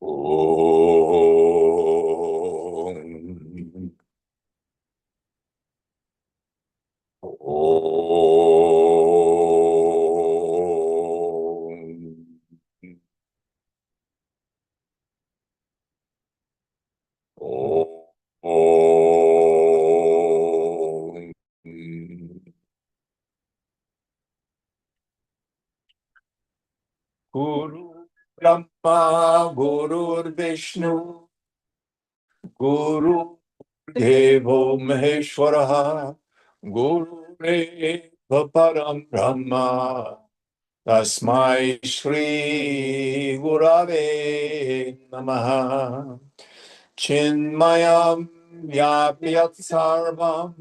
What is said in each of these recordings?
Om. Om. Om. Guru Brahma, Guru Vishnu, Guru Devo Maheshwara, Guru Deva Param Brahma, Tasmai Shri Gurave Namaha. Chinmayam Vyapyat Sarvam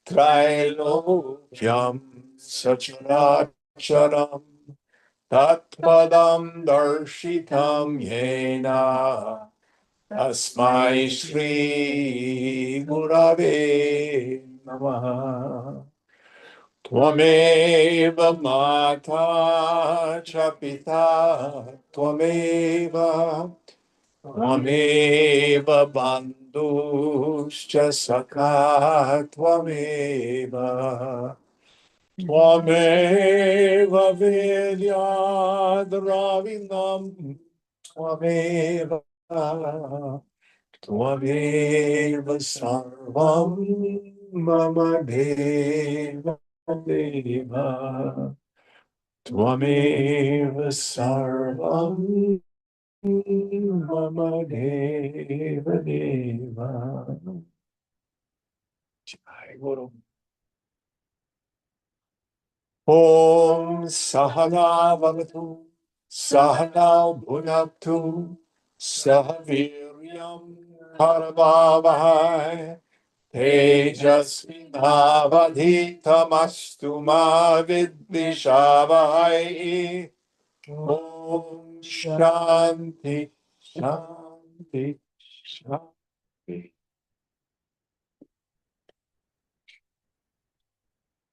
Trailokyam Sacharacharam Tatpadam Darshitam Yena Tasmai Shri Gurave Namaha. Tvameva Mata Chapita Tvameva Tvameva Bandhuscha Sakha Tvameva Tvameva Vidyadravinam Tvameva Tvameva Sarvam Mama Deva Deva Tvameva Sarvam Mama Deva Deva. Jai Guru. Om Sahana Vavatu Sahana Bhunaktu Sahaviryam Paravavahai Tejasvinavadhitamastu ma vidvishavahai. Om Shanti Shanti Shanti.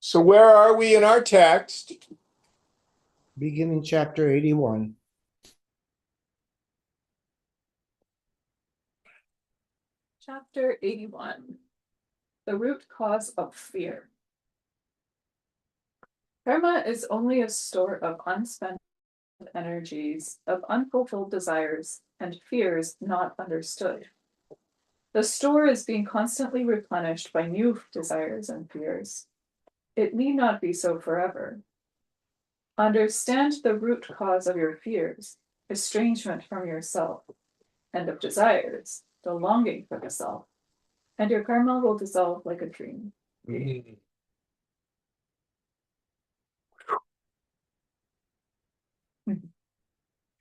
So where are we in our text? Beginning chapter 81. Chapter 81. The root cause of fear. Karma is only a store of unspent energies, of unfulfilled desires, and fears not understood. The store is being constantly replenished by new desires and fears. It need not be so forever. Understand the root cause of your fears, estrangement from yourself, and of desires, the longing for the self, and your karma will dissolve like a dream.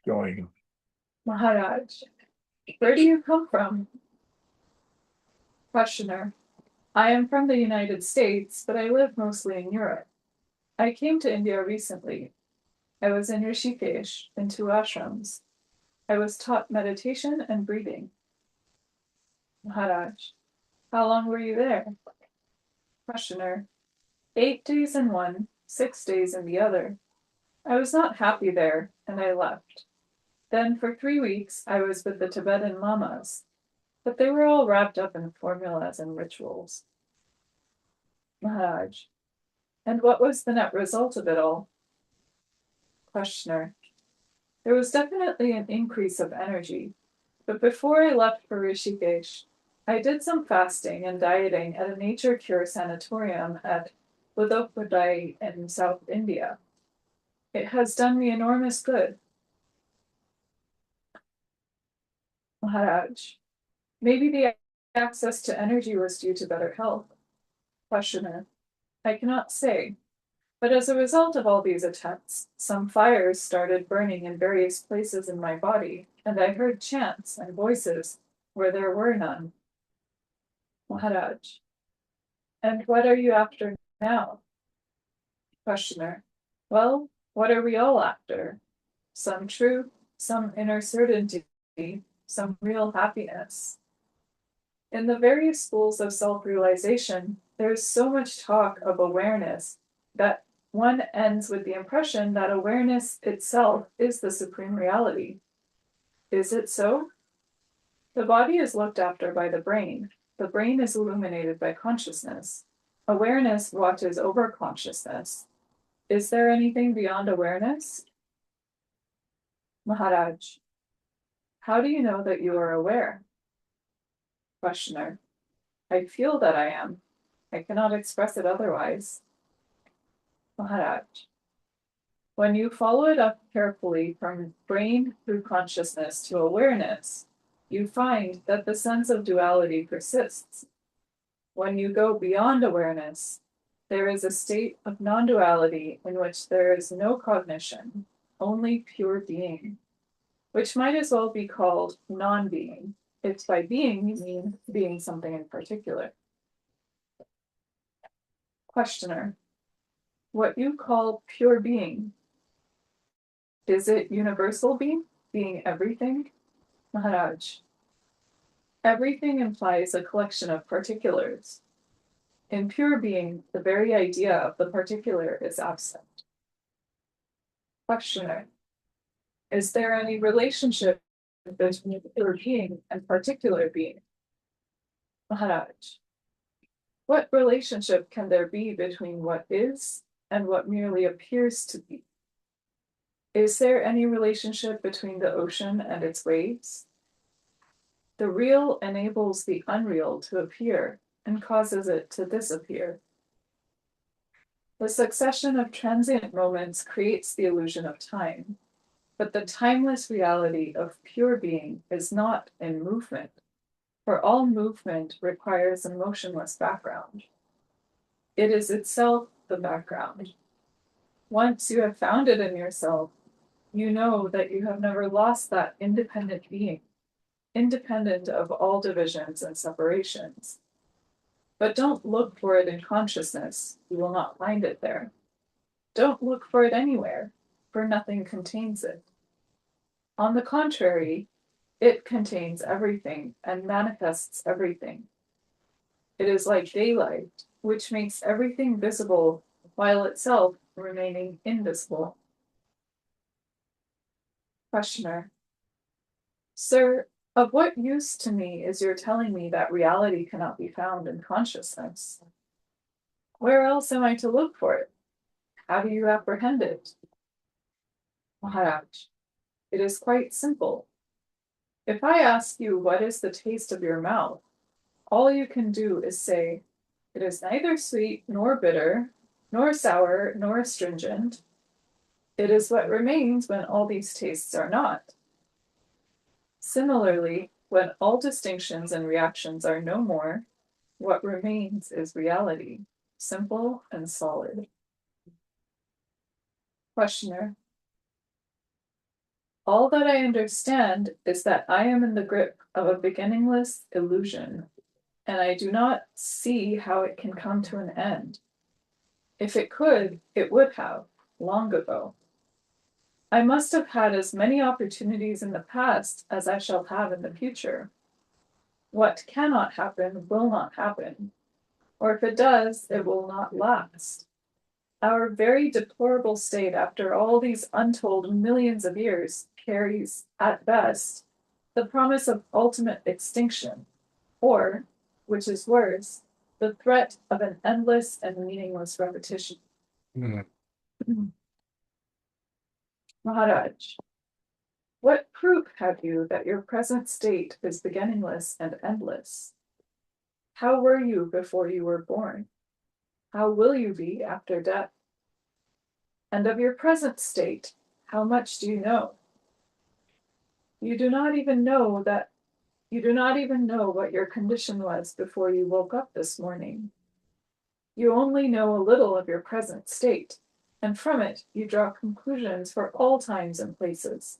Going. Maharaj, where do you come from? Questioner, I am from the United States, but I live mostly in Europe. I came to India recently. I was in Rishikesh, in 2 ashrams. I was taught meditation and breathing. Maharaj, how long were you there? Questioner, 8 days in one, 6 days in the other. I was not happy there, and I left. Then for 3 weeks, I was with the Tibetan lamas, but they were all wrapped up in formulas and rituals. Maharaj, and what was the net result of it all? Questioner, there was definitely an increase of energy, but before I left for Rishikesh, I did some fasting and dieting at a nature cure sanatorium at Buddhopadai in South India. It has done me enormous good. Maharaj, maybe the access to energy was due to better health. Questioner, I cannot say, but as a result of all these attempts, some fires started burning in various places in my body, and I heard chants and voices where there were none. Maharaj, and what are you after now? Questioner, well, what are we all after? Some truth, some inner certainty, some real happiness. In the various schools of self-realization, there is so much talk of awareness that one ends with the impression that awareness itself is the supreme reality. Is it so? The body is looked after by the brain. The brain is illuminated by consciousness. Awareness watches over consciousness. Is there anything beyond awareness? Maharaj, how do you know that you are aware? Questioner, I feel that I am. I cannot express it otherwise. Maharaj, when you follow it up carefully from brain through consciousness to awareness, you find that the sense of duality persists. When you go beyond awareness, there is a state of non-duality in which there is no cognition, only pure being, which might as well be called non-being, if by being you mean being something in particular. Questioner, what you call pure being, is it universal being, being everything? Maharaj, everything implies a collection of particulars. In pure being, the very idea of the particular is absent. Questioner, is there any relationship between pure being and particular being? Maharaj, what relationship can there be between what is and what merely appears to be? Is there any relationship between the ocean and its waves? The real enables the unreal to appear and causes it to disappear. The succession of transient moments creates the illusion of time, but the timeless reality of pure being is not in movement, for all movement requires a motionless background. It is itself the background. Once you have found it in yourself, you know that you have never lost that independent being, independent of all divisions and separations. But don't look for it in consciousness, you will not find it there. Don't look for it anywhere, for nothing contains it. On the contrary, it contains everything and manifests everything. It is like daylight, which makes everything visible while itself remaining invisible. Questioner, sir, of what use to me is your telling me that reality cannot be found in consciousness? Where else am I to look for it? How do you apprehend it? Maharaj, it is quite simple. If I ask you what is the taste of your mouth, all you can do is say, it is neither sweet nor bitter, nor sour nor astringent. It is what remains when all these tastes are not. Similarly, when all distinctions and reactions are no more, what remains is reality, simple and solid. Questioner, all that I understand is that I am in the grip of a beginningless illusion, and I do not see how it can come to an end. If it could, it would have, long ago. I must have had as many opportunities in the past as I shall have in the future. What cannot happen will not happen, or if it does, it will not last. Our very deplorable state after all these untold millions of years carries, at best, the promise of ultimate extinction, or, which is worse, the threat of an endless and meaningless repetition. Hmm. Maharaj, what proof have you that your present state is beginningless and endless? How were you before you were born? How will you be after death? And of your present state, how much do you know? You do not even know what your condition was before you woke up this morning. You only know a little of your present state, and from it you draw conclusions for all times and places.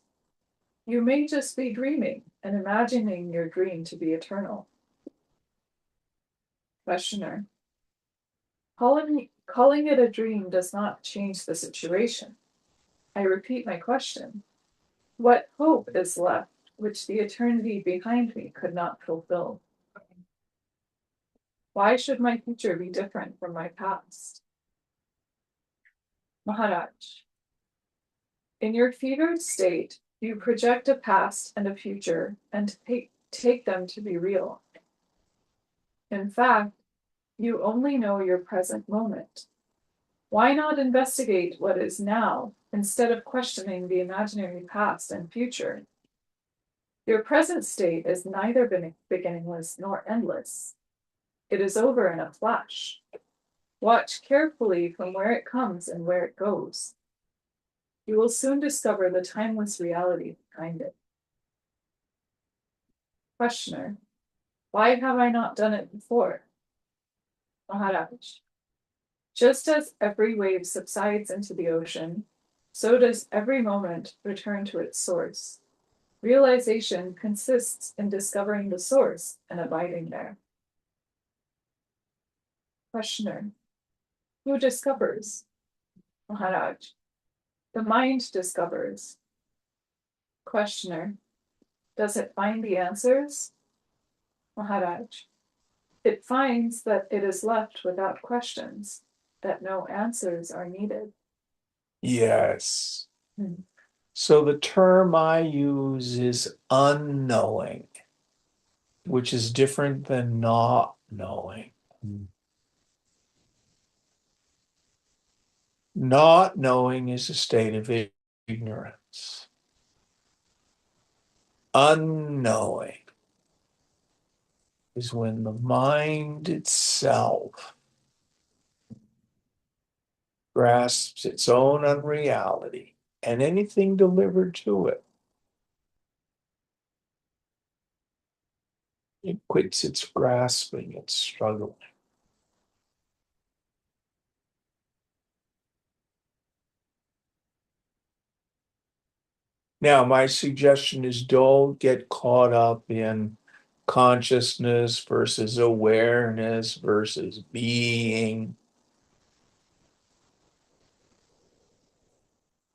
You may just be dreaming and imagining your dream to be eternal. Questioner, calling it a dream does not change the situation. I repeat my question. What hope is left which the eternity behind me could not fulfill? Why should my future be different from my past? Maharaj, in your fevered state, You project a past and a future and take them to be real. In fact, you only know your present moment. Why not investigate what is now instead of questioning the imaginary past and future? Your present state is neither beginningless nor endless. It is over in a flash. Watch carefully from where it comes and where it goes. You will soon discover the timeless reality behind it. Questioner: why have I not done it before? Maharaj: just as every wave subsides into the ocean, so does every moment return to its source. Realization consists in discovering the source and abiding there. Questioner: who discovers? Maharaj: the mind discovers. Questioner: does it find the answers? Maharaj: it finds that it is left without questions, that no answers are needed. Yes. Hmm. So the term I use is unknowing, which is different than not knowing. Not knowing is a state of ignorance. Unknowing is when the mind itself grasps its own unreality and anything delivered to it. It quits its grasping, its struggling. Now, my suggestion is don't get caught up in consciousness versus awareness versus being.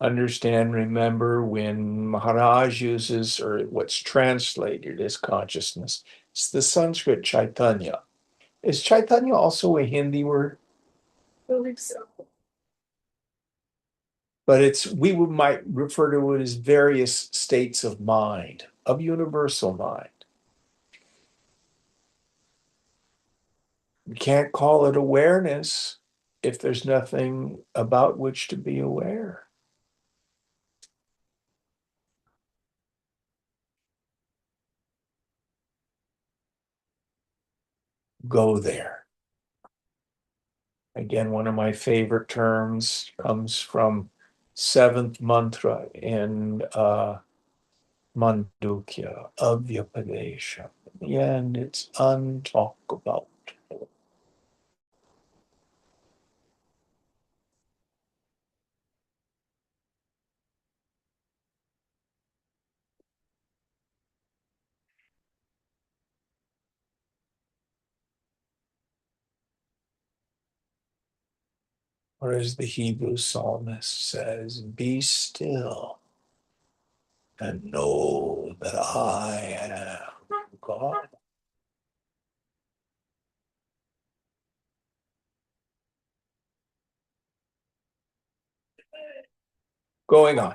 Understand, remember, when Maharaj uses, or what's translated as consciousness, it's the Sanskrit Chaitanya. Is Chaitanya also a Hindi word? I believe so. But might refer to it as various states of mind, of universal mind. You can't call it awareness if there's nothing about which to be aware. Go there. Again, one of my favorite terms comes from seventh mantra in Mandukya, Avyapadesha. In the end, it's untalk about. Or as the Hebrew psalmist says, be still and know that I am God. Going on.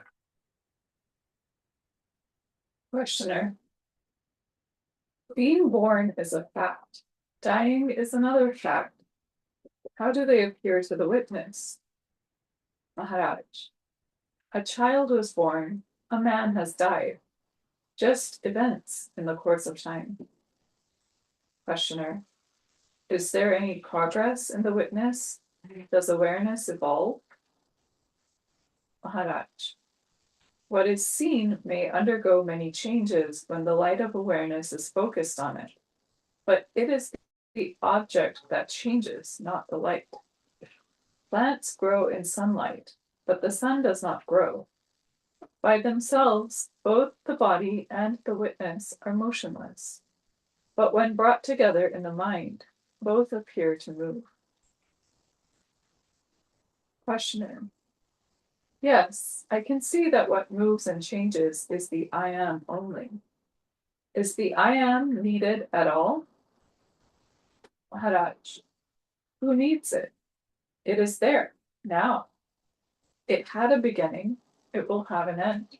Questioner: being born is a fact. Dying is another fact. How do they appear to the witness? Maharaj: a child was born, a man has died. Just events in the course of time. Questioner: is there any progress in the witness? Does awareness evolve? Maharaj: what is seen may undergo many changes when the light of awareness is focused on it, but it is the object that changes, not the light. Plants grow in sunlight, but the sun does not grow. By themselves, both the body and the witness are motionless. But when brought together in the mind, both appear to move. Questioner: yes, I can see that what moves and changes is the I am only. Is the I am needed at all? Maharaj: who needs it? It is there, now. It had a beginning, it will have an end.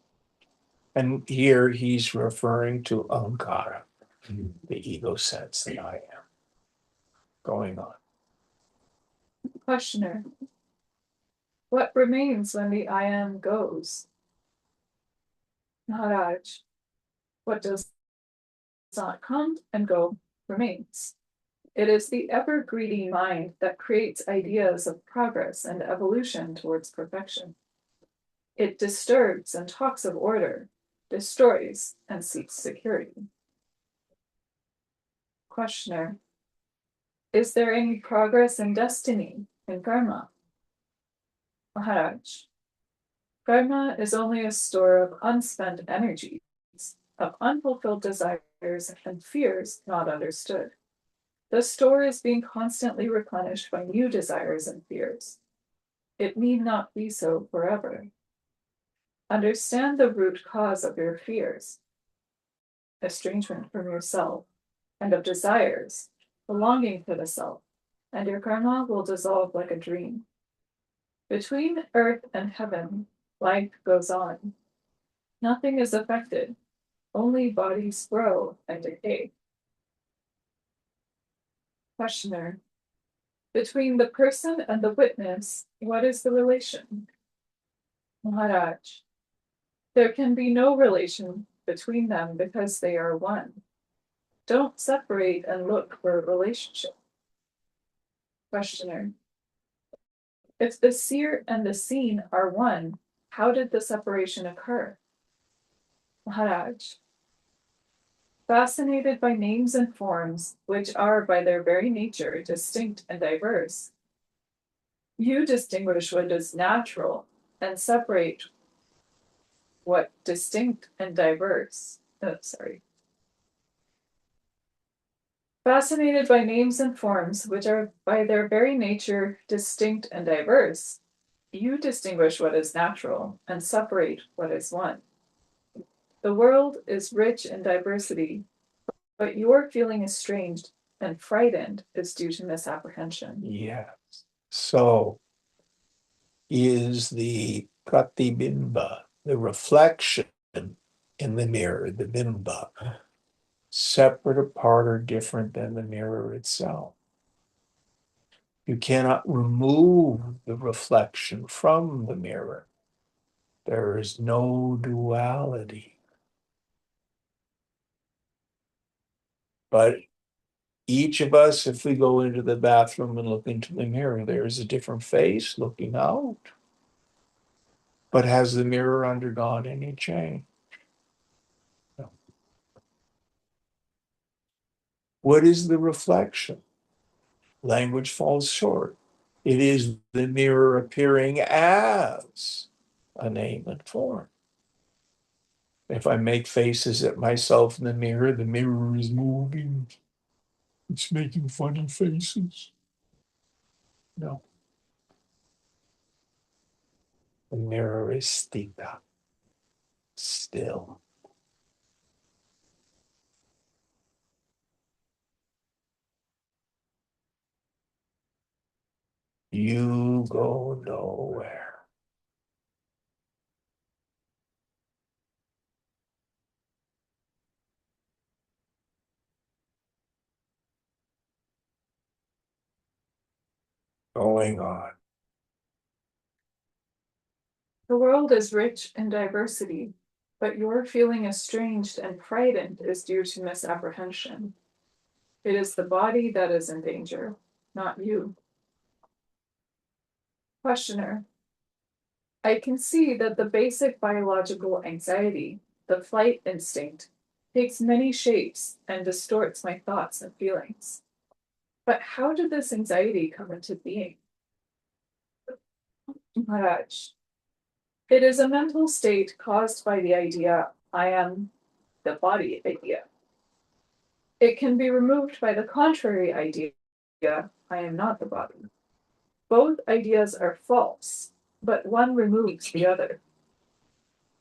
And here he's referring to Ankara, the ego sense that I am going on. Questioner. What remains when the I am goes? Maharaj. What does not come and go remains. It is the ever-greedy mind that creates ideas of progress and evolution towards perfection. It disturbs and talks of order, destroys and seeks security. Questioner. Is there any progress in destiny, in karma? Maharaj. Karma is only a store of unspent energies, of unfulfilled desires and fears not understood. The store is being constantly replenished by new desires and fears. It need not be so forever. Understand the root cause of your fears, estrangement from yourself, and of desires, belonging to the self, and your karma will dissolve like a dream. Between earth and heaven, life goes on. Nothing is affected, only bodies grow and decay. Questioner. Between the person and the witness, what is the relation? Maharaj. There can be no relation between them because they are one. Don't separate and look for a relationship. Questioner. If the seer and the seen are one, how did the separation occur? Maharaj. Fascinated by names and forms, which are by their very nature distinct and diverse, you distinguish what is natural and separate what distinct and diverse. Fascinated by names and forms, which are by their very nature distinct and diverse, you distinguish what is natural and separate what is one. The world is rich in diversity, but your feeling estranged and frightened is due to misapprehension. Yes. So is the pratibimba, the reflection in the mirror, the bimba, separate, apart, or different than the mirror itself? You cannot remove the reflection from the mirror. There is no duality. But each of us, if we go into the bathroom and look into the mirror, there's a different face looking out. But has the mirror undergone any change? No. What is the reflection? Language falls short. It is the mirror appearing as a name and form. If I make faces at myself in the mirror is moving. It's making funny faces. No. The mirror is sthita, still. You go nowhere. Going on. The world is rich in diversity, but your feeling estranged and frightened is due to misapprehension. It is the body that is in danger, not you. Questioner. I can see that the basic biological anxiety, the flight instinct, takes many shapes and distorts my thoughts and feelings. But how did this anxiety come into being? Maharaj. It is a mental state caused by the idea, I am the body idea. It can be removed by the contrary idea, I am not the body. Both ideas are false, but one removes the other.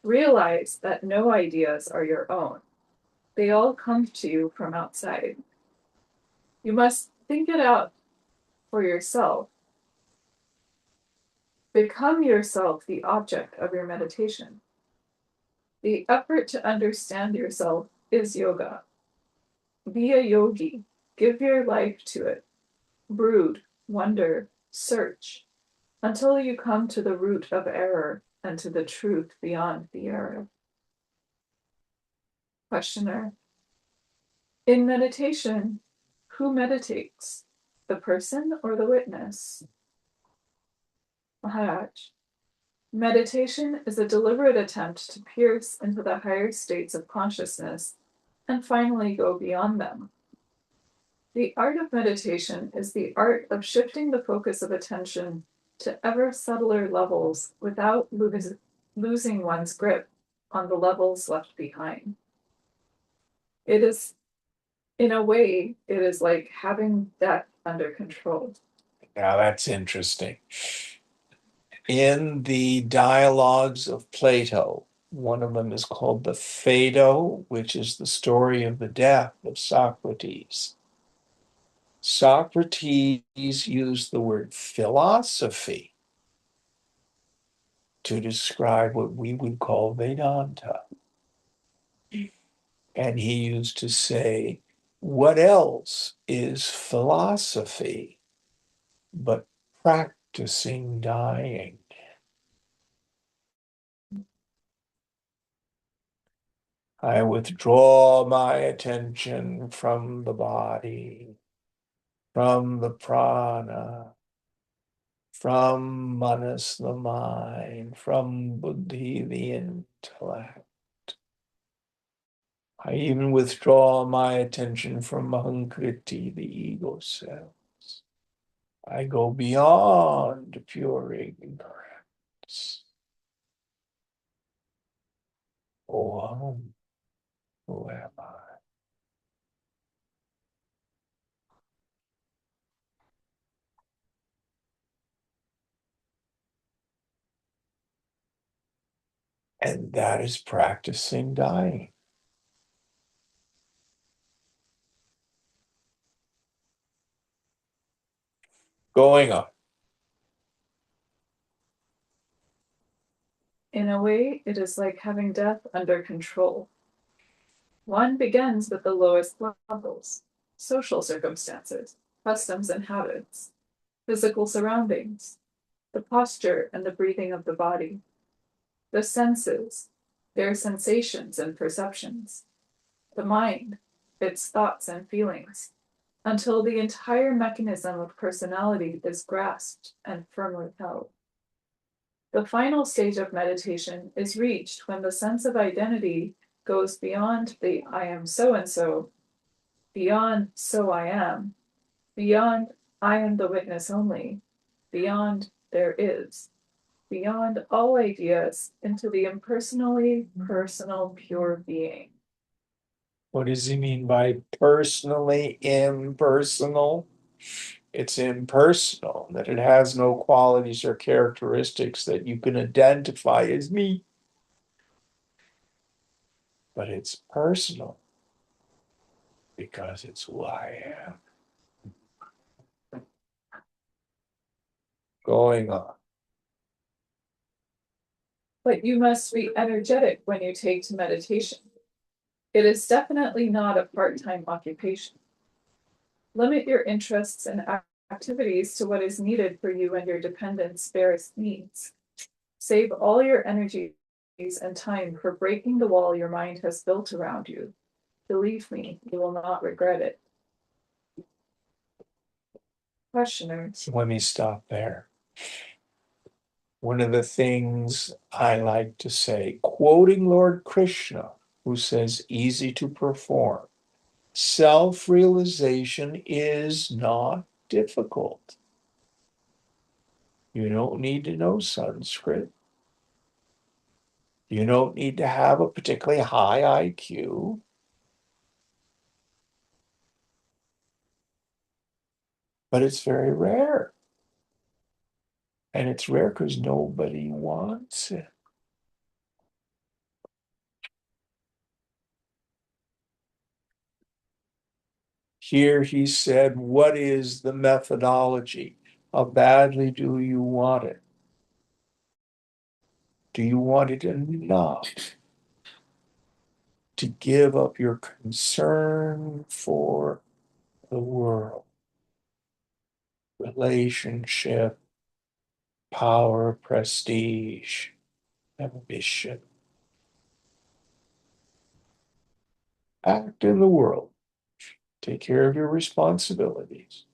Realize that no ideas are your own. They all come to you from outside. You must think it out for yourself. Become yourself the object of your meditation. The effort to understand yourself is yoga. Be a yogi. Give your life to it. Brood, wonder, search, until you come to the root of error and to the truth beyond the error. Questioner. In meditation, who meditates? The person or the witness? Maharaj. Meditation is a deliberate attempt to pierce into the higher states of consciousness and finally go beyond them. The art of meditation is the art of shifting the focus of attention to ever subtler levels without losing one's grip on the levels left behind. It is, in a way, it is like having death under control. Now that's interesting. In the dialogues of Plato, one of them is called the Phaedo, which is the story of the death of Socrates. Socrates used the word philosophy to describe what we would call Vedanta. And he used to say, what else is philosophy but practicing dying? I withdraw my attention from the body, from the prana, from manas, the mind, from buddhi, the intellect. I even withdraw my attention from ahankriti, the ego cells. I go beyond pure ignorance. Oh, who am I? And that is practicing dying. Going on. In a way, it is like having death under control. One begins with the lowest levels: social circumstances, customs and habits, physical surroundings, the posture and the breathing of the body, the senses, their sensations and perceptions, the mind, its thoughts and feelings, until the entire mechanism of personality is grasped and firmly held. The final stage of meditation is reached when the sense of identity goes beyond the I am so and so, beyond so I am, beyond I am the witness only, beyond there is, beyond all ideas into the impersonally personal pure being. What does he mean by personally impersonal? It's impersonal, that it has no qualities or characteristics that you can identify as me. But it's personal because it's who I am. Going on. But you must be energetic when you take to meditation. It is definitely not a part-time occupation. Limit your interests and activities to what is needed for you and your dependents' barest needs. Save all your energies and time for breaking the wall your mind has built around you. Believe me, you will not regret it. Questioner. So let me stop there. One of the things I like to say, quoting Lord Krishna, who says, easy to perform, self-realization is not difficult. You don't need to know Sanskrit. You don't need to have a particularly high IQ. But it's very rare. And it's rare because nobody wants it. Here he said, what is the methodology? How badly do you want it? Do you want it enough? to give up your concern for the world, relationship, power, prestige, ambition. Act in the world. Take care of your responsibilities.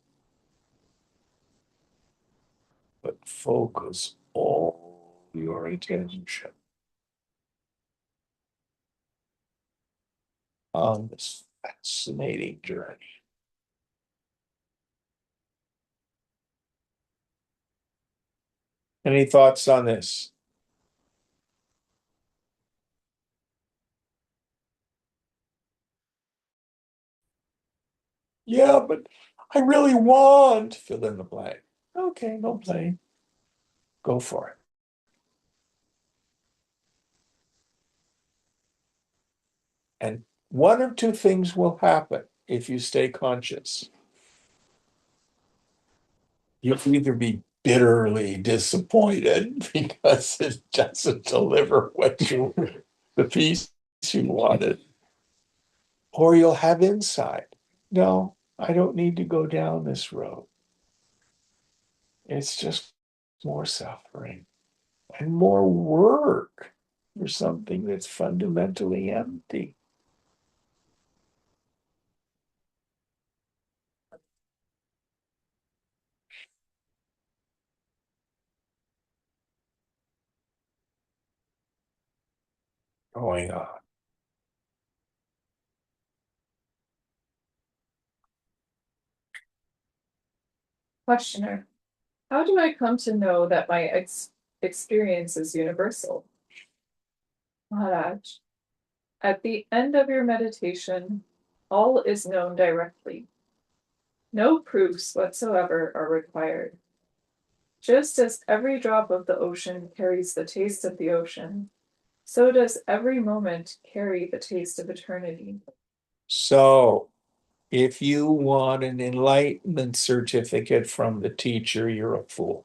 But focus all your attention on this fascinating journey. Any thoughts on this? Yeah, but I really want fill in the blank. Okay, no blame. Go for it. And one or two things will happen if you stay conscious. You'll either be bitterly disappointed because it doesn't deliver the peace you wanted, or you'll have insight. No, I don't need to go down this road. It's just more suffering and more work for something that's fundamentally empty. Going on. Questioner. How do I come to know that my experience is universal? Maharaj. At the end of your meditation, all is known directly. No proofs whatsoever are required. Just as every drop of the ocean carries the taste of the ocean, so does every moment carry the taste of eternity. So, if you want an enlightenment certificate from the teacher, you're a fool.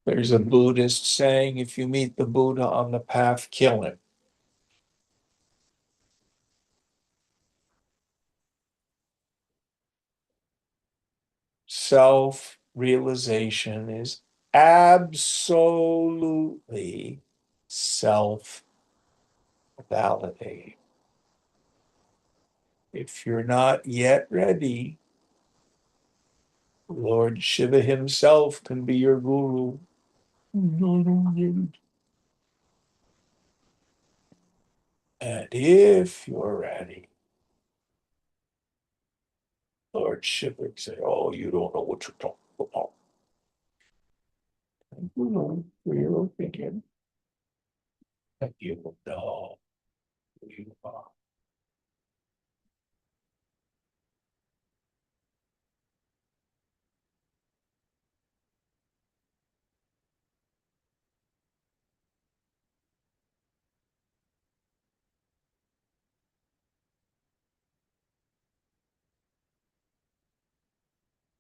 There's a Buddhist saying, if you meet the Buddha on the path, kill him. Self-realization is absolutely self-validating. If you're not yet ready, Lord Shiva himself can be your guru. And if you're ready, Lord Shiva can say, oh, you don't know what you're talking about. And you know where you're thinking, and you will know who you are.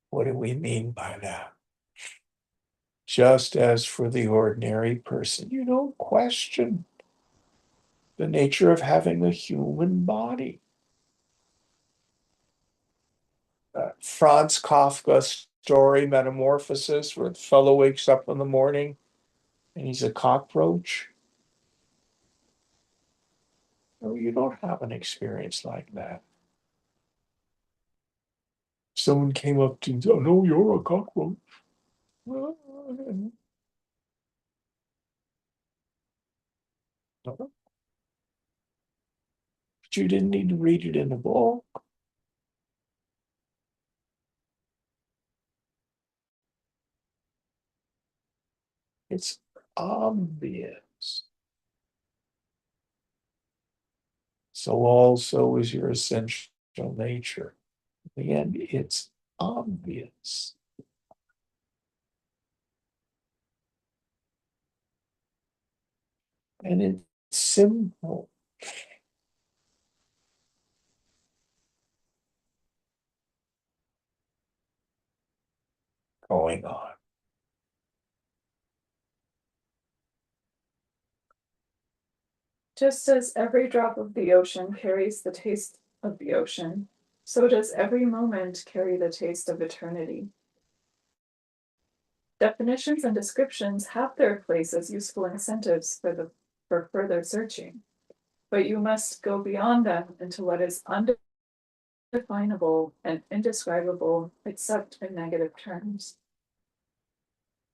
What do we mean by that? Just as for the ordinary person, you don't question the nature of having a human body. Franz Kafka's story, Metamorphosis, where the fellow wakes up in the morning and he's a cockroach. No, you don't have an experience like that. Someone came up to you, oh, no, you're a cockroach. But you didn't need to read it in a book. It's obvious. So also is your essential nature. In the end, it's obvious. And it's simple. Going on. Just as every drop of the ocean carries the taste of the ocean, so does every moment carry the taste of eternity. Definitions and descriptions have their place as useful incentives for further searching, but you must go beyond them into what is undefinable and indescribable except in negative terms.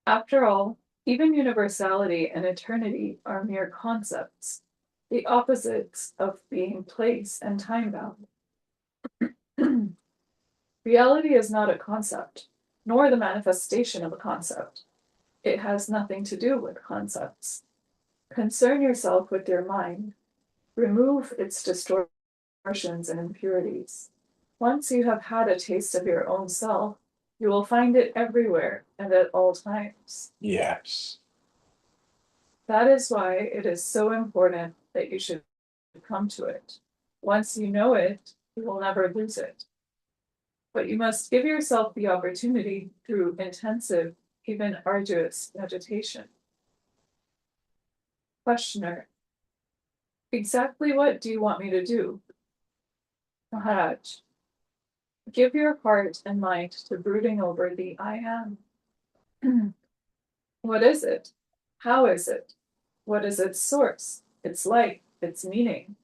After all, even universality and eternity are mere concepts, the opposites of being place and time-bound. Reality is not a concept, nor the manifestation of a concept. It has nothing to do with concepts. Concern yourself with your mind. Remove its distortions and impurities. Once you have had a taste of your own self, you will find it everywhere and at all times. Yes. That is why it is so important that you should come to it. Once you know it, you will never lose it. But you must give yourself the opportunity through intensive, even arduous meditation. Questioner: exactly what do you want me to do? Maharaj: give your heart and mind to brooding over the I am. What is it? How is it? What is its source, its light, its meaning?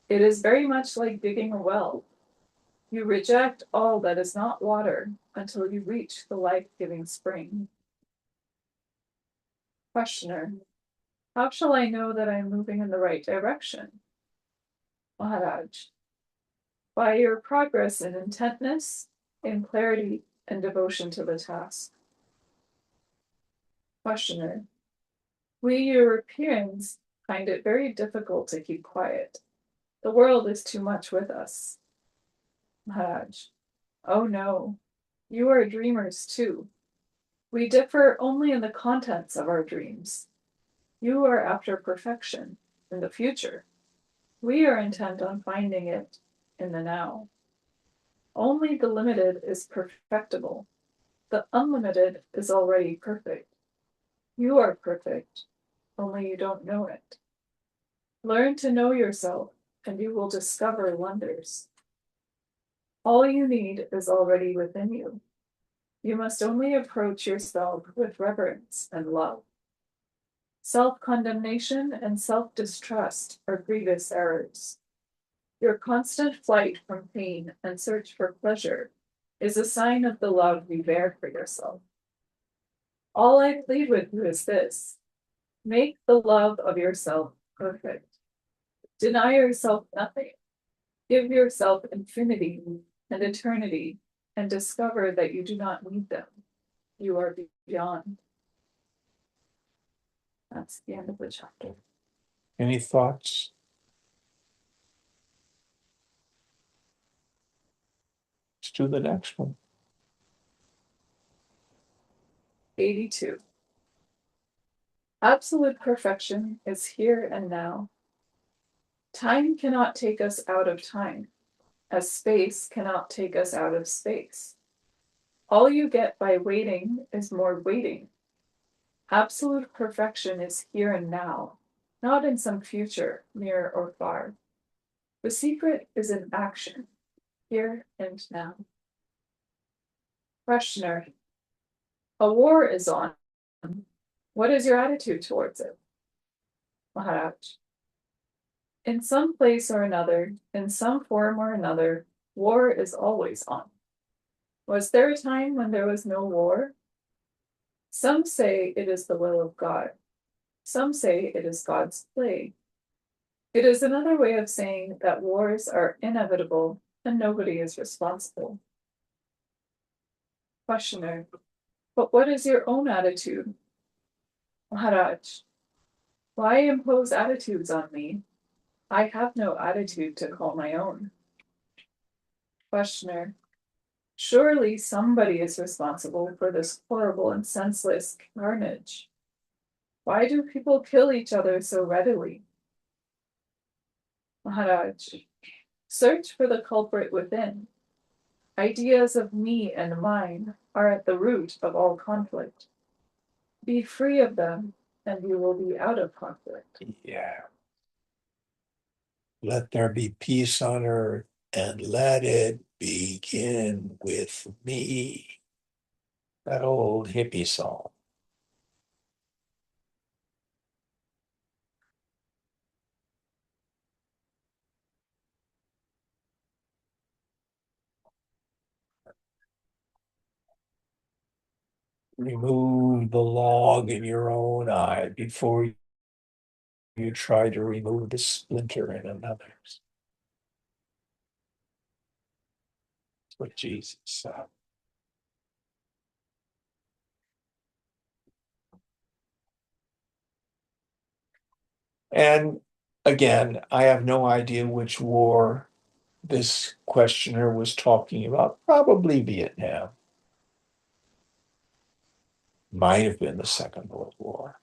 It is very much like digging a well. You reject all that is not water until you reach the life-giving spring. Questioner: how shall I know that I am moving in the right direction? Maharaj: by your progress in intentness, in clarity, and devotion to the task. Questioner: we Europeans find it very difficult to keep quiet. The world is too much with us. Maharaj: oh no, you are dreamers too. We differ only in the contents of our dreams. You are after perfection in the future. We are intent on finding it in the now. Only the limited is perfectible. The unlimited is already perfect. You are perfect, only you don't know it. Learn to know yourself, and you will discover wonders. All you need is already within you. You must only approach yourself with reverence and love. Self-condemnation and self-distrust are grievous errors. Your constant flight from pain and search for pleasure is a sign of the love you bear for yourself. All I plead with you is this: make the love of yourself perfect. Deny yourself nothing. Give yourself infinity and eternity, and discover that you do not need them. You are beyond. That's the end of the chapter. Any thoughts? Let's do the next one. 82. Absolute perfection is here and now. Time cannot take us out of time, as space cannot take us out of space. All you get by waiting is more waiting. Absolute perfection is here and now, not in some future, near or far. The secret is in action, here and now. Questioner: a war is on. What is your attitude towards it? Maharaj: in some place or another, in some form or another, war is always on. Was there a time when there was no war? Some say it is the will of God. Some say it is God's play. It is another way of saying that wars are inevitable and nobody is responsible. Questioner: but what is your own attitude? Maharaj: why impose attitudes on me? I have no attitude to call my own. Questioner: surely somebody is responsible for this horrible and senseless carnage. Why do people kill each other so readily? Maharaj: search for the culprit within. Ideas of me and mine are at the root of all conflict. Be free of them, and you will be out of conflict. Yeah. Let there be peace on earth, and let it begin with me. That old hippie song. Remove the log in your own eye before you try to remove the splinter in another's. That's what Jesus said. And again, I have no idea which war this questioner was talking about. Probably Vietnam. Might have been the Second World War.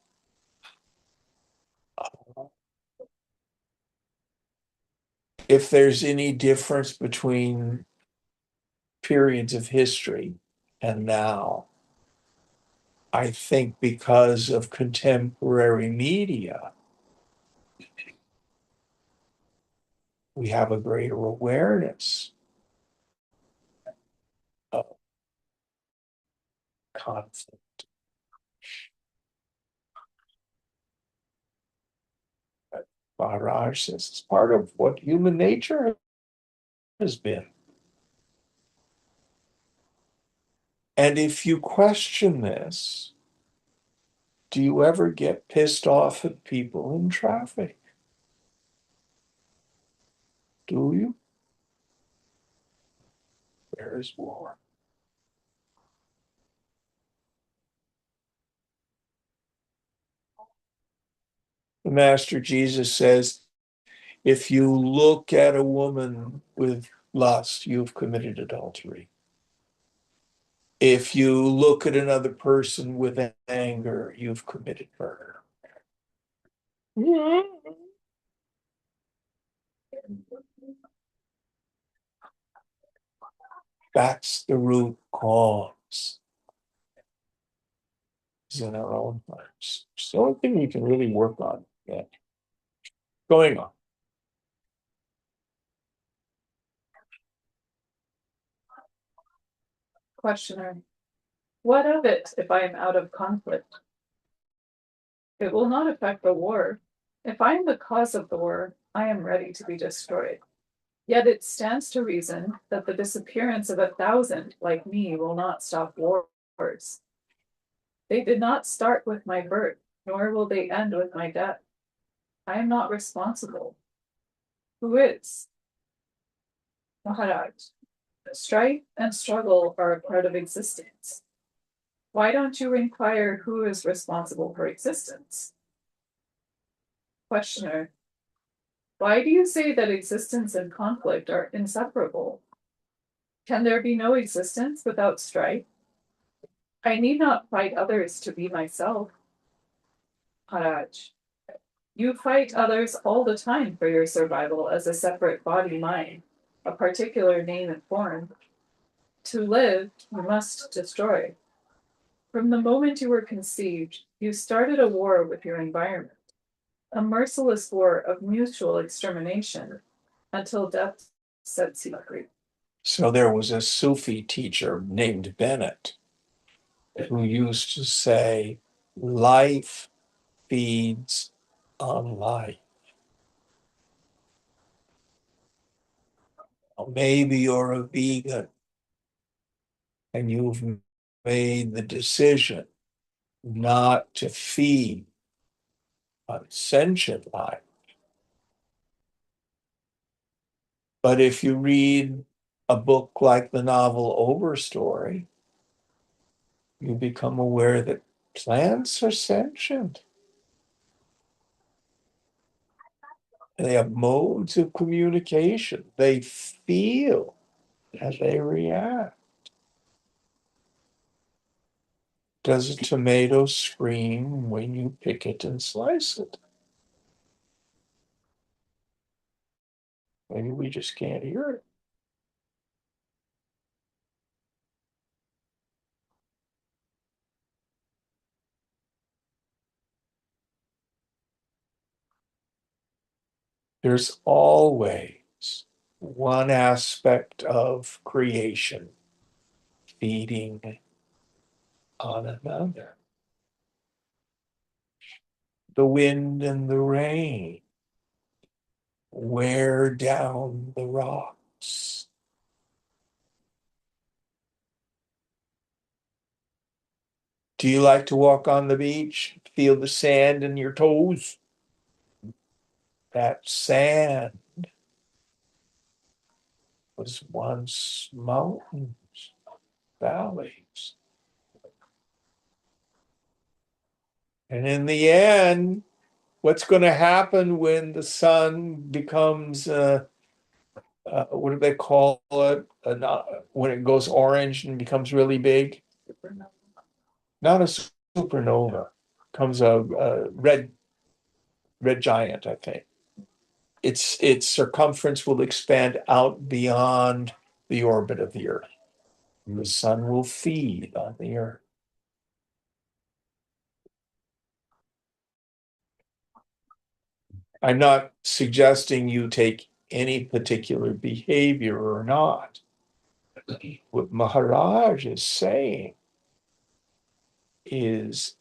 If there's any difference between periods of history and now, I think because of contemporary media, we have a greater awareness of conflict. Maharaj says it's part of what human nature has been. And if you question this, do you ever get pissed off at people in traffic? Do you? There is war. The Master Jesus says, if you look at a woman with lust, you've committed adultery. If you look at another person with anger, you've committed murder. That's the root cause. Is in our own hearts. It's the only thing we can really work on. Yeah. Going on. Questioner. What of it if I am out of conflict? It will not affect the war. If I am the cause of the war, I am ready to be destroyed. Yet it stands to reason that the disappearance of 1,000 like me will not stop wars. They did not start with my birth, nor will they end with my death. I am not responsible. Who is? Maharaj, strife and struggle are a part of existence. Why don't you inquire who is responsible for existence? Questioner, why do you say that existence and conflict are inseparable? Can there be no existence without strife? I need not fight others to be myself. Maharaj, you fight others all the time for your survival as a separate body-mind, a particular name and form. To live, you must destroy. From the moment you were conceived, you started a war with your environment, a merciless war of mutual extermination, until death sets you free. So there was a Sufi teacher named Bennett who used to say, life feeds on life. Maybe you're a vegan and you've made the decision not to feed on sentient life. But if you read a book like the novel Overstory, you become aware that plants are sentient. They have modes of communication. They feel and they react. Does a tomato scream when you pick it and slice it? Maybe we just can't hear it. There's always one aspect of creation feeding on another. The wind and the rain wear down the rocks. Do you like to walk on the beach, feel the sand in your toes? That sand was once mountains, valleys. And in the end, what's going to happen when the sun becomes, what do they call it? When it goes orange and becomes really big? Not a supernova, comes a red giant, I think. Its circumference will expand out beyond the orbit of the Earth. The sun will feed on the Earth. I'm not suggesting you take any particular behavior or not. What Maharaj is saying is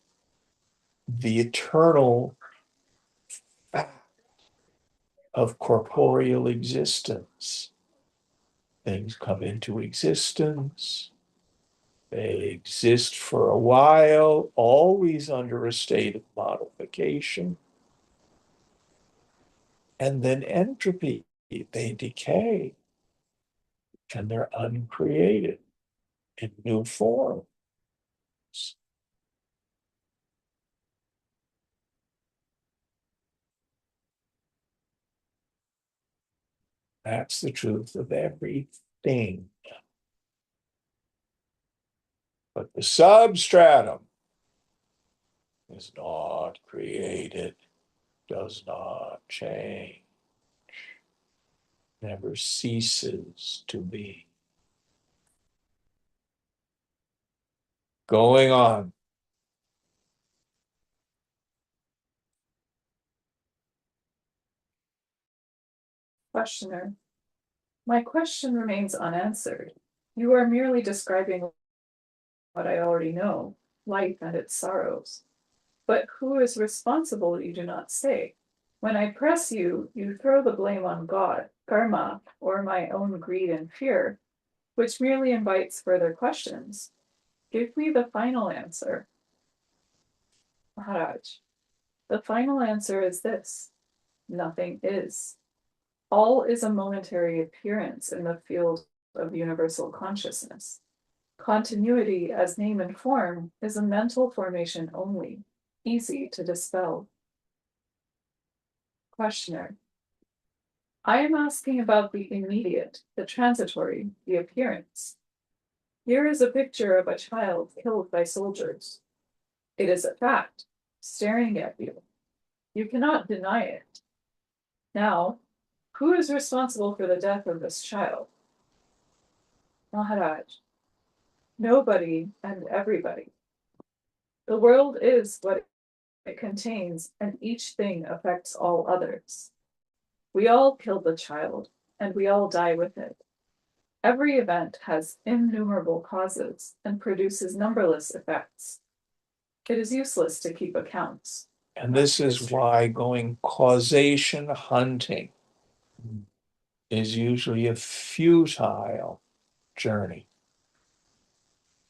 the eternal fact of corporeal existence. Things come into existence. They exist for a while, always under a state of modification. And then entropy, they decay and they're uncreated in new forms. That's the truth of everything. But the substratum is not created, does not change, never ceases to be. Going on. Questioner. My question remains unanswered. You are merely describing what I already know, life and its sorrows. But who is responsible, you do not say. When I press you, you throw the blame on God, karma, or my own greed and fear, which merely invites further questions. Give me the final answer. Maharaj, the final answer is this: nothing is. All is a momentary appearance in the field of universal consciousness. Continuity as name and form is a mental formation only, easy to dispel. Questioner. I am asking about the immediate, the transitory, the appearance. Here is a picture of a child killed by soldiers. It is a fact, staring at you. You cannot deny it. Now, who is responsible for the death of this child? Maharaj. Nobody and everybody. The world is what it contains, and each thing affects all others. We all kill the child, and we all die with it. Every event has innumerable causes and produces numberless effects. It is useless to keep accounts. And this is why going causation hunting is usually a futile journey.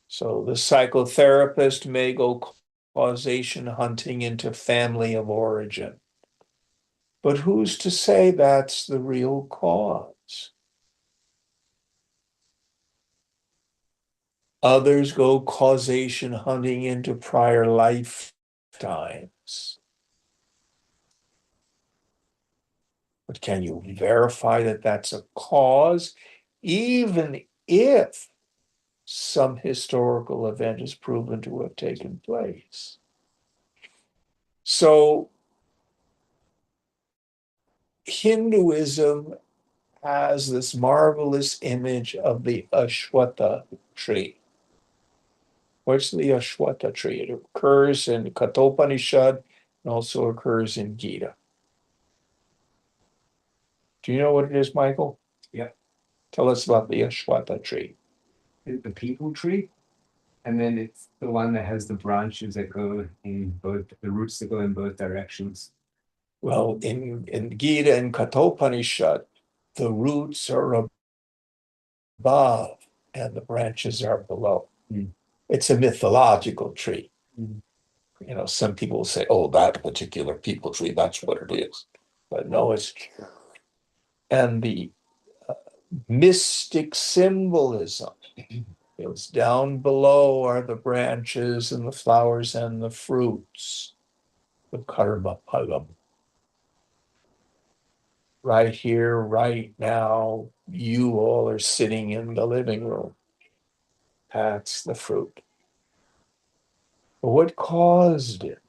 So the psychotherapist may go causation hunting into family of origin. But who's to say that's the real cause? Others go causation hunting into prior lifetimes. But can you verify that that's a cause, even if some historical event is proven to have taken place? So Hinduism has this marvelous image of the Ashwatha tree. What's the Ashwatha tree? It occurs in Kathopanishad and also occurs in Gita. Do you know what it is, Michael? Yeah. Tell us about the Ch82 tree. The people tree, and then it's the one that has the branches that go in both, the roots that go in both directions. Well, in Gita and Kathopanishad, the roots are above and the branches are below. Mm. It's a mythological tree. Mm. You know, some people will say, oh, that particular people tree, that's what it is. But no, it's true. And the mystic symbolism is down below are the branches and the flowers and the fruits, the karma pagam. Right here, right now, you all are sitting in the living room. That's the fruit. But what caused it?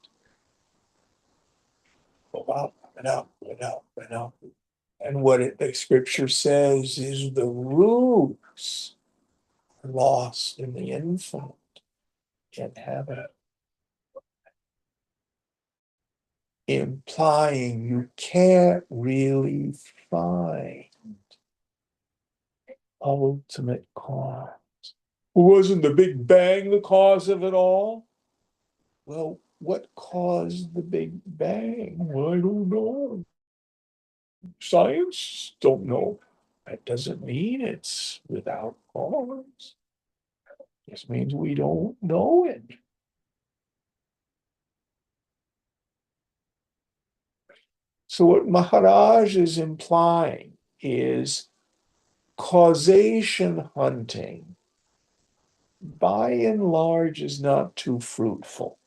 Go up and up and up and up. And what the scripture says is the roots are lost in the infinite in heaven, implying you can't really find ultimate cause. Wasn't the Big Bang the cause of it all? Well, what caused the Big Bang? I don't know. Science don't know. That doesn't mean it's without cause. This means we don't know it. So what Maharaj is implying is causation hunting, by and large, is not too fruitful.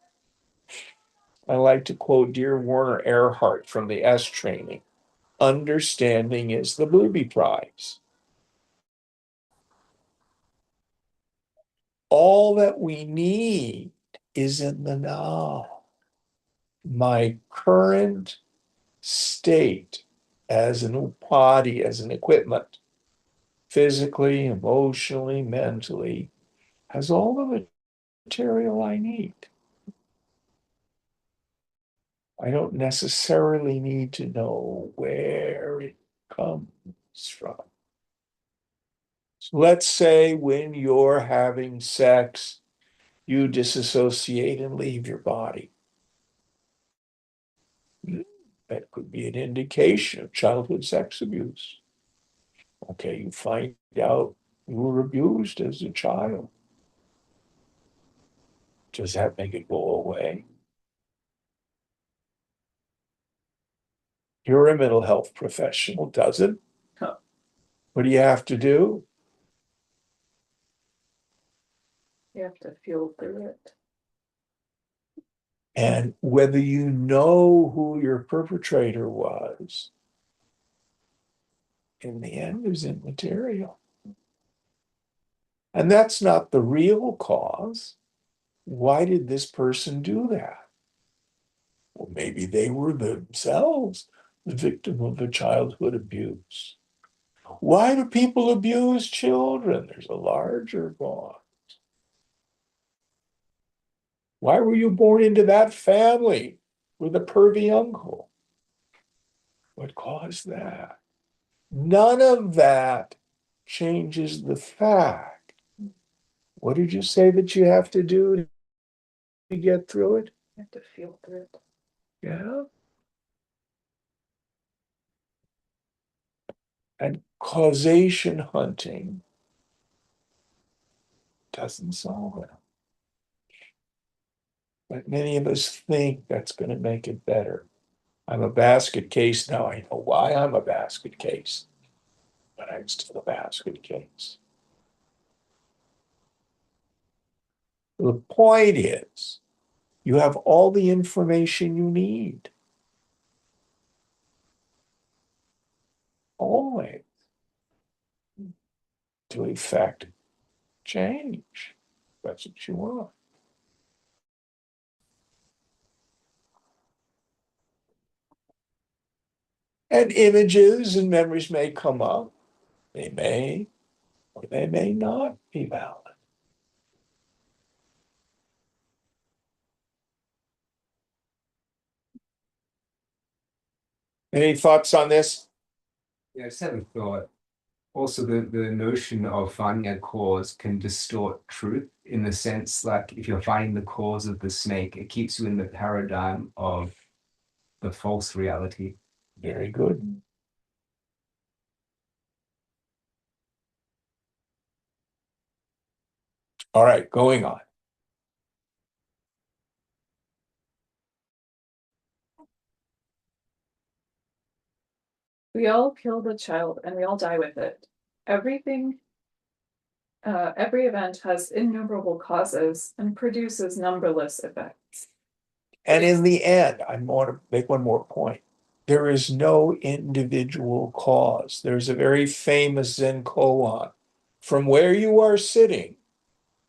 I like to quote dear Werner Erhard from the S training. Understanding is the booby prize. All that we need is in the now. My current state as an body, as an equipment, physically, emotionally, mentally, has all the material I need. I don't necessarily need to know where it comes from. So let's say when you're having sex, you disassociate and leave your body. That could be an indication of childhood sex abuse. Okay, you find out you were abused as a child. Does that make it go away? You're a mental health professional, does it? Huh. What do you have to do? You have to feel through it. And whether you know who your perpetrator was, in the end, is immaterial. And that's not the real cause. Why did this person do that? Well, maybe they were themselves the victim of a childhood abuse. Why do people abuse children? There's a larger cause. Why were you born into that family with a pervy uncle? What caused that? None of that changes the fact. What did you say that you have to do to get through it? You have to feel through it. Yeah. And causation hunting doesn't solve it. But many of us think that's going to make it better. I'm a basket case now. I know why I'm a basket case, but I'm still a basket case. The point is, you have all the information you need. Always. To effect change. That's what you want. And images and memories may come up. They may or they may not be valid. Any thoughts on this? Yeah, I just had a thought. Also, the notion of finding a cause can distort truth in the sense like if you're finding the cause of the snake, it keeps you in the paradigm of the false reality. Very good. All right, going on. We all kill the child and we all die with it. Everything, every event has innumerable causes and produces numberless effects. And in the end, I want to make one more point. There is no individual cause. There's a very famous Zen koan. From where you are sitting,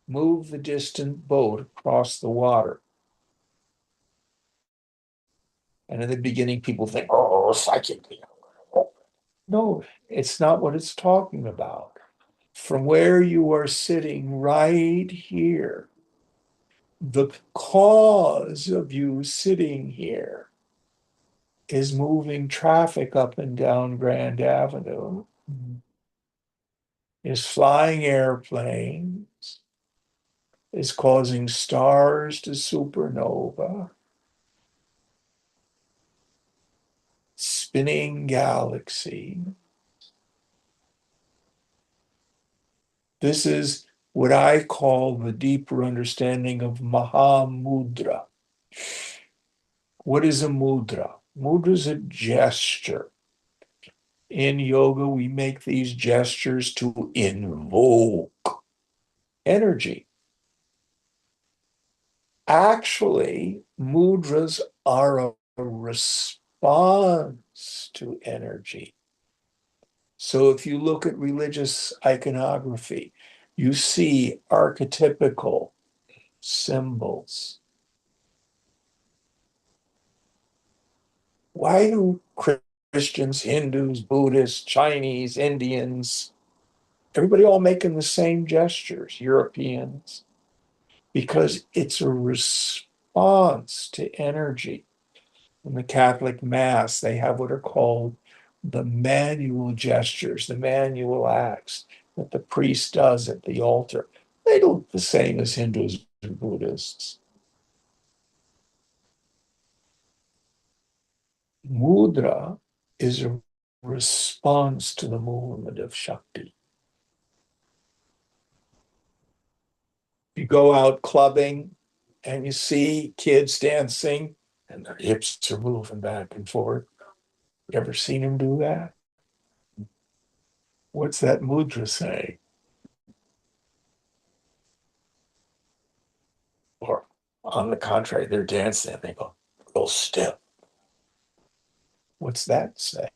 move the distant boat across the water. And in the beginning, people think, oh, psychic. No, it's not what it's talking about. From where you are sitting right here, the cause of you sitting here is moving traffic up and down Grand Avenue, is flying airplanes, is causing stars to supernova, spinning galaxy. This is what I call the deeper understanding of Mahamudra. What is a mudra? Mudra is a gesture. In yoga, we make these gestures to invoke energy. Actually, mudras are a response to energy. So if you look at religious iconography, you see archetypical symbols. Why do Christians, Hindus, Buddhists, Chinese, Indians, everybody all making the same gestures, Europeans? Because it's a response to energy. In the Catholic Mass, they have what are called the manual gestures, the manual acts that the priest does at the altar. They look the same as Hindus and Buddhists. Mudra is a response to the movement of Shakti. You go out clubbing and you see kids dancing and their hips are moving back and forth. You ever seen them do that? What's that mudra saying? Or on the contrary, they're dancing and they go real stiff. What's that say?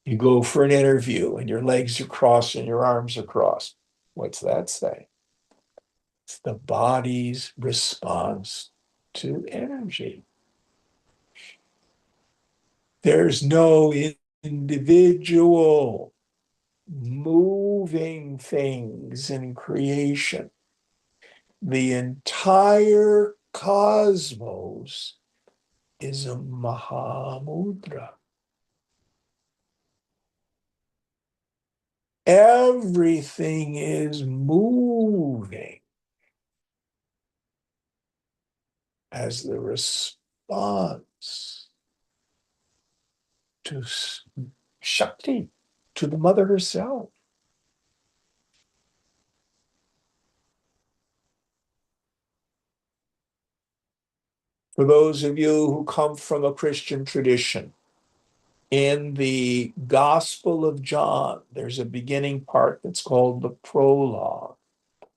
You go for an interview and your legs are crossed and your arms are crossed. What's that say? It's the body's response to energy. There's no individual moving things in creation. The entire cosmos is a Mahamudra. Everything is moving as the response to Shakti, to the mother herself. For those of you who come from a Christian tradition, in the Gospel of John, there's a beginning part that's called the prologue,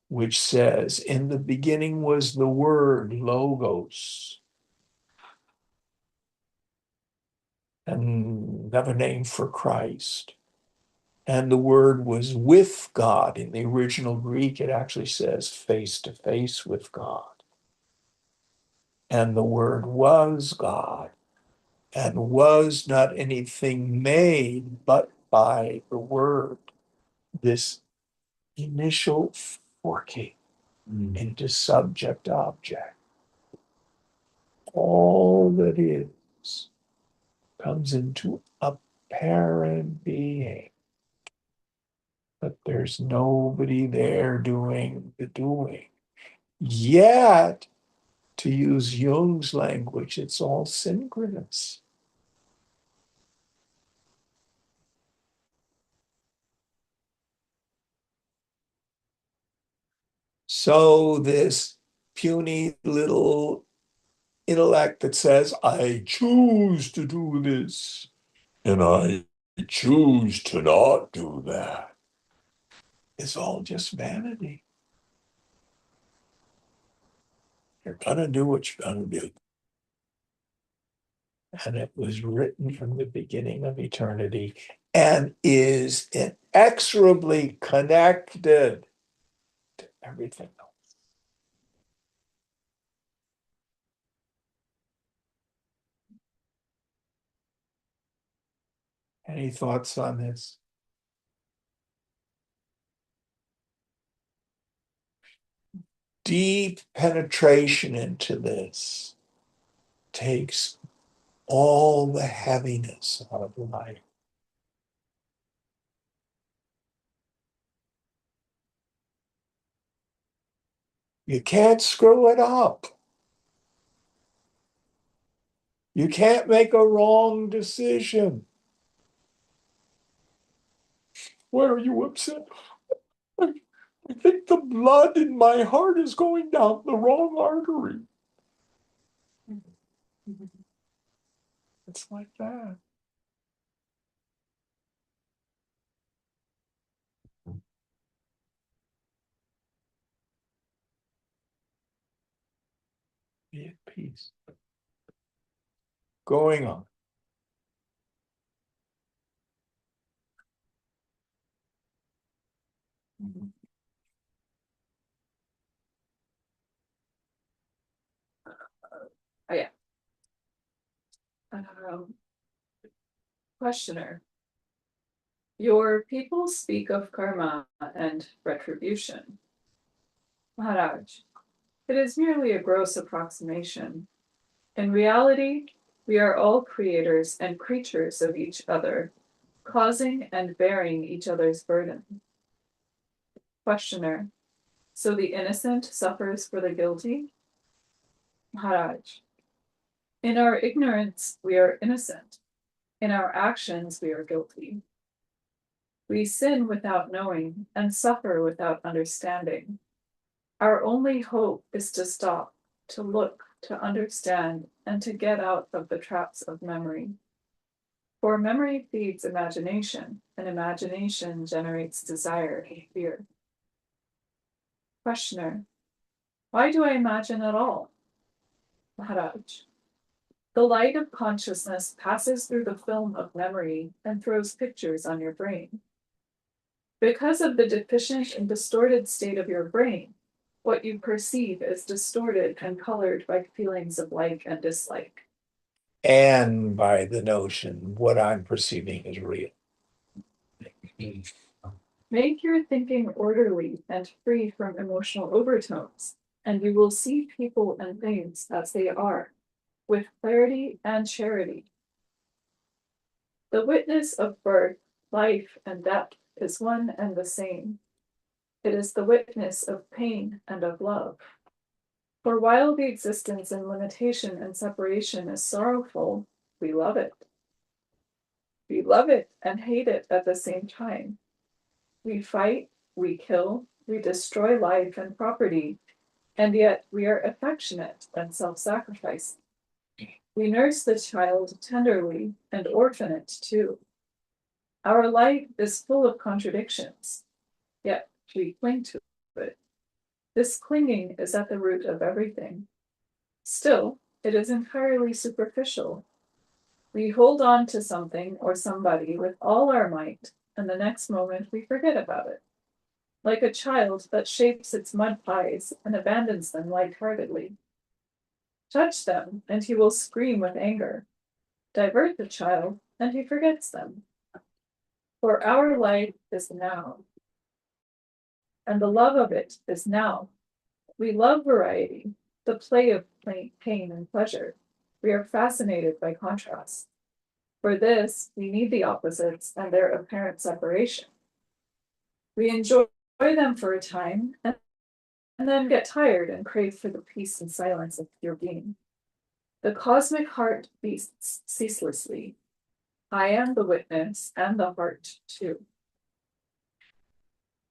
which says, in the beginning was the word, Logos, and another name for Christ. And the word was with God. In the original Greek, it actually says face to face with God. And the word was God, and was not anything made but by the word. This initial forking into subject object. All that is comes into apparent being. But there's nobody there doing the doing. Yet, to use Jung's language, it's all synchronous. So this puny little intellect that says, I choose to do this, and I choose to not do that, is all just vanity. You're gonna do what you're gonna do. And it was written from the beginning of eternity and is inexorably connected to everything else. Any thoughts on this? Deep penetration into this takes all the heaviness out of life. You can't screw it up. You can't make a wrong decision. Why are you upset? I think the blood in my heart is going down the wrong artery. It's like that. Be at peace. Going on. Oh yeah. Questioner. Your people speak of karma and retribution. Maharaj, it is merely a gross approximation. In reality, we are all creators and creatures of each other, causing and bearing each other's burden. Questioner. So the innocent suffers for the guilty? Maharaj. In our ignorance, we are innocent. In our actions, we are guilty. We sin without knowing and suffer without understanding. Our only hope is to stop, to look, to understand, and to get out of the traps of memory. For memory feeds imagination, and imagination generates desire and fear. Questioner. Why do I imagine at all? Maharaj. The light of consciousness passes through the film of memory and throws pictures on your brain. Because of the deficient and distorted state of your brain, what you perceive is distorted and colored by feelings of like and dislike. And by the notion what I'm perceiving is real. Make your thinking orderly and free from emotional overtones, and you will see people and things as they are, with clarity and charity. The witness of birth, life, and death is one and the same. It is the witness of pain and of love. For while the existence and limitation and separation is sorrowful, we love it. We love it and hate it at the same time. We fight, we kill, we destroy life and property, and yet we are affectionate and self-sacrificing. We nurse the child tenderly and orphan it too. Our life is full of contradictions, yet we cling to it. This clinging is at the root of everything. Still, it is entirely superficial. We hold on to something or somebody with all our might, and the next moment we forget about it. Like a child that shapes its mud pies and abandons them lightheartedly. Touch them, and he will scream with anger. Divert the child, and he forgets them. For our life is now, and the love of it is now. We love variety, the play of pain and pleasure. We are fascinated by contrast. For this, we need the opposites and their apparent separation. We enjoy them for a time and then get tired and crave for the peace and silence of pure being. The cosmic heart beats ceaselessly. I am the witness and the heart too.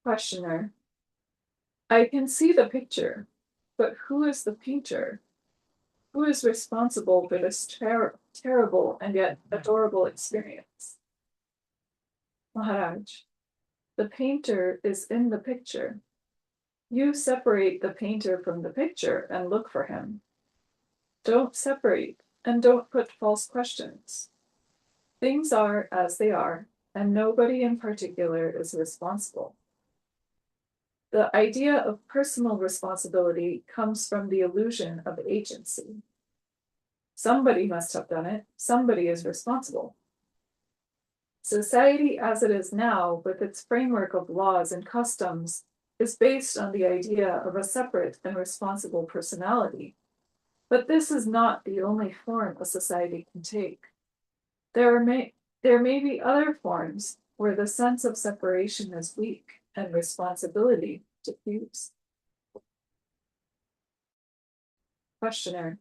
Questioner. I can see the picture, but who is the painter? Who is responsible for this terrible and yet adorable experience? Maharaj. The painter is in the picture. You separate the painter from the picture and look for him. Don't separate and don't put false questions. Things are as they are, and nobody in particular is responsible. The idea of personal responsibility comes from the illusion of agency. Somebody must have done it. Somebody is responsible. Society as it is now, with its framework of laws and customs, is based on the idea of a separate and responsible personality. But this is not the only form a society can take. There may be other forms where the sense of separation is weak and responsibility diffuse. Questioner.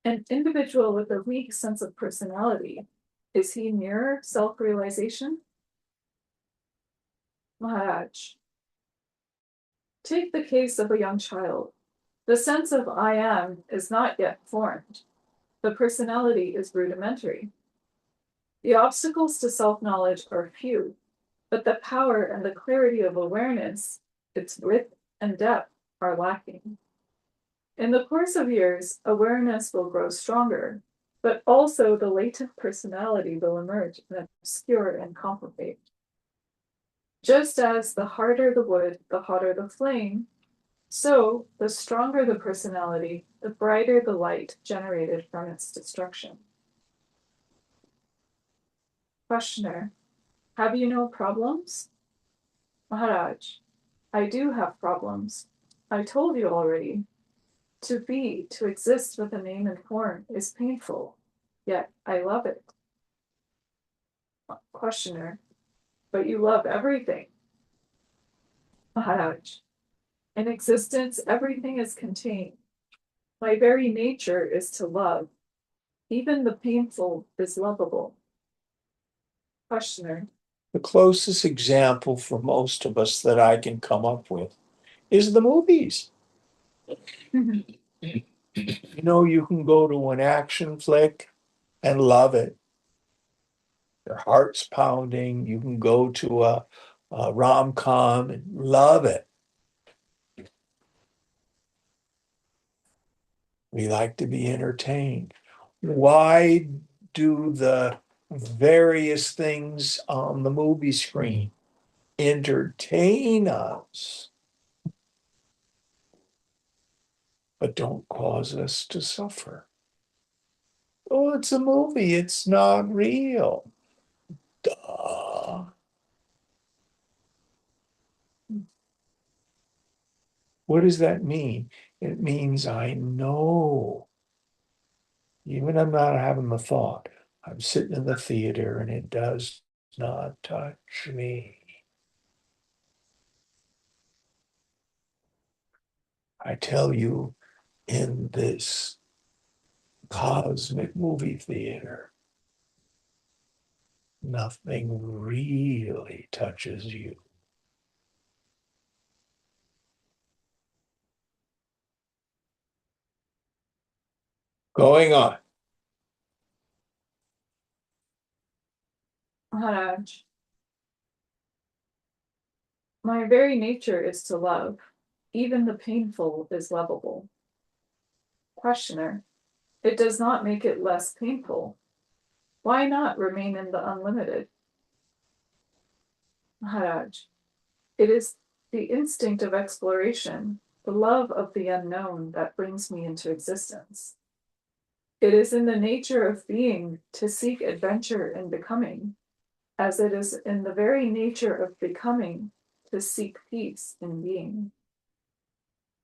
An individual with a weak sense of personality, is he near self-realization? Maharaj. Take the case of a young child. The sense of I am is not yet formed. The personality is rudimentary. The obstacles to self-knowledge are few, but the power and the clarity of awareness, its width and depth, are lacking. In the course of years, awareness will grow stronger, but also the latent personality will emerge and obscure and complicate. Just as the harder the wood, the hotter the flame, so the stronger the personality, the brighter the light generated from its destruction. Questioner. Have you no problems? Maharaj. I do have problems. I told you already. To be, to exist with a name and form is painful, yet I love it. Questioner. But you love everything. Maharaj. In existence, everything is contained. My very nature is to love. Even the painful is lovable. Questioner. The closest example for most of us that I can come up with is the movies. You know, you can go to an action flick and love it. Your heart's pounding. You can go to a rom-com and love it. We like to be entertained. Why do the various things on the movie screen entertain us, but don't cause us to suffer? Oh, it's a movie. It's not real. Duh. What does that mean? It means I know. Even I'm not having the thought. I'm sitting in the theater and it does not touch me. I tell you, in this cosmic movie theater, nothing really touches you. Going on. Maharaj. My very nature is to love. Even the painful is lovable. Questioner. It does not make it less painful. Why not remain in the unlimited? Maharaj. It is the instinct of exploration, the love of the unknown that brings me into existence. It is in the nature of being to seek adventure in becoming, as it is in the very nature of becoming to seek peace in being.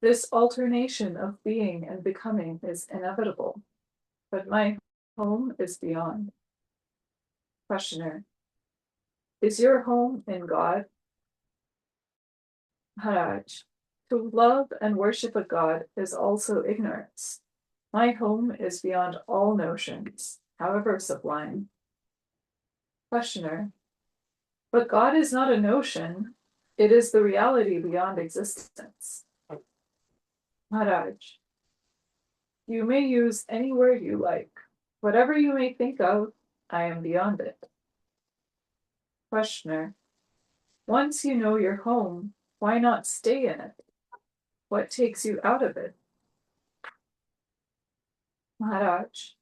This alternation of being and becoming is inevitable, but my home is beyond. Questioner. Is your home in God? Maharaj. To love and worship a god is also ignorance. My home is beyond all notions, however sublime. Questioner. But God is not a notion, it is the reality beyond existence. Maharaj. You may use any word you like. Whatever you may think of, I am beyond it. Questioner. Once you know your home, why not stay in it? What takes you out of it? Maharaj.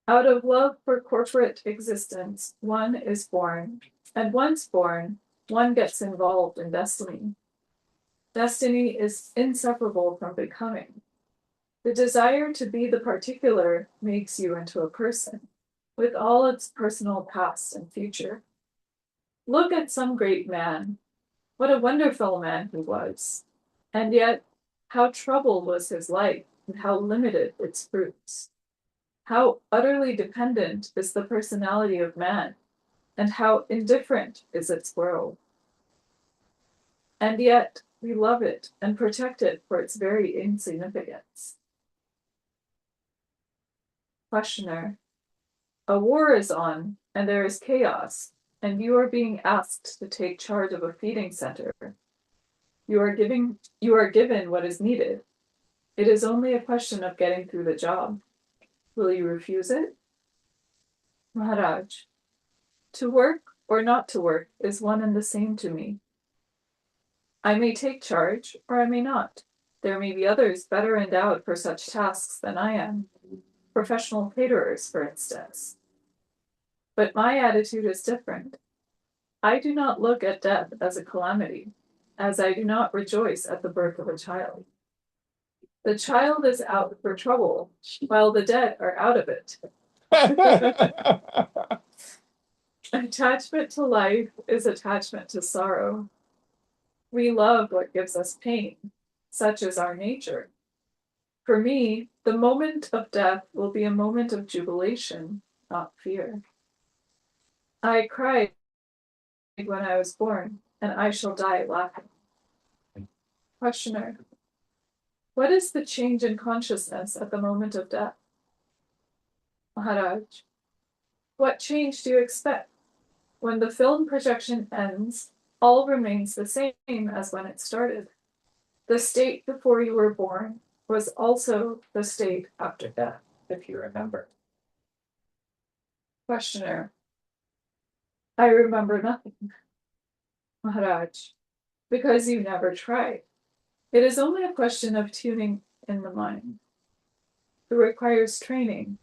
Out of love for corporate existence, one is born, and once born, one gets involved in destiny. Destiny is inseparable from becoming. The desire to be the particular makes you into a person, with all its personal past and future. Look at some great man. What a wonderful man he was. And yet, how troubled was his life, and how limited its fruits. How utterly dependent is the personality of man, and how indifferent is its world. And yet, we love it and protect it for its very insignificance. Questioner. A war is on, and there is chaos, and you are being asked to take charge of a feeding center. You are given what is needed. It is only a question of getting through the job. Will you refuse it? Maharaj. To work or not to work is one and the same to me. I may take charge, or I may not. There may be others better endowed for such tasks than I am. Professional caterers, for instance. But my attitude is different. I do not look at death as a calamity, as I do not rejoice at the birth of a child. The child is out for trouble, while the dead are out of it. Attachment to life is attachment to sorrow. We love what gives us pain, such is our nature. For me, the moment of death will be a moment of jubilation, not fear. I cried when I was born, and I shall die laughing. Questioner. What is the change in consciousness at the moment of death? Maharaj. What change do you expect? When the film projection ends, all remains the same as when it started. The state before you were born was also the state after death, if you remember. Questioner. I remember nothing. Maharaj. Because you never tried. It is only a question of tuning in the mind. It requires training,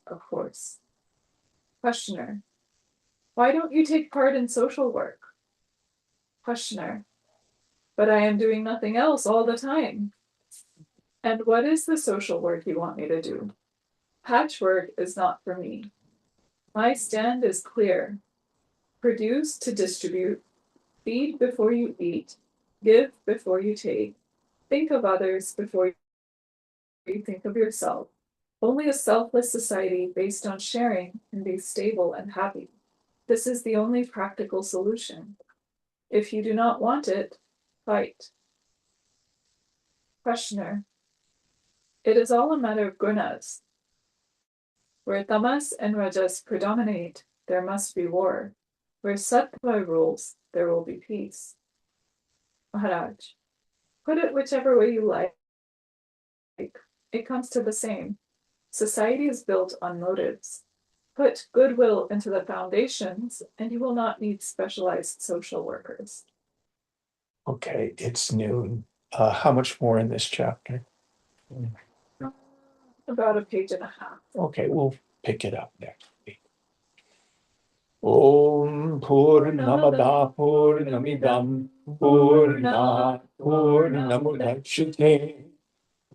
of course. Questioner. Why don't you take part in social work? Questioner. But I am doing nothing else all the time. And what is the social work you want me to do? Patchwork is not for me. My stand is clear. Produce to distribute, feed before you eat, give before you take, think of others before you think of yourself. Only a selfless society based on sharing can be stable and happy. This is the only practical solution. If you do not want it, fight. Questioner. It is all a matter of gunas. Where tamas and rajas predominate, there must be war. Where sattva rules, there will be peace. Maharaj. Put it whichever way you like. It comes to the same. Society is built on motives. Put goodwill into the foundations, and you will not need specialized social workers. Okay, it's noon. How much more in this chapter? About a page and a half. Okay, we'll pick it up next week. Om Purnamada Purnamidam Purnat Purnamudachyate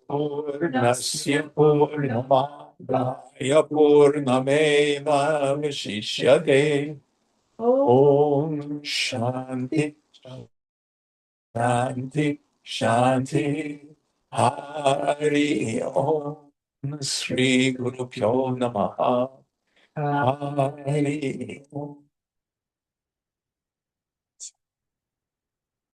Purnasya Purnamadaya Purnameva Vishishyate Om Shanti Shanti Shanti Hari Om Sri Guru Pyo Namaha I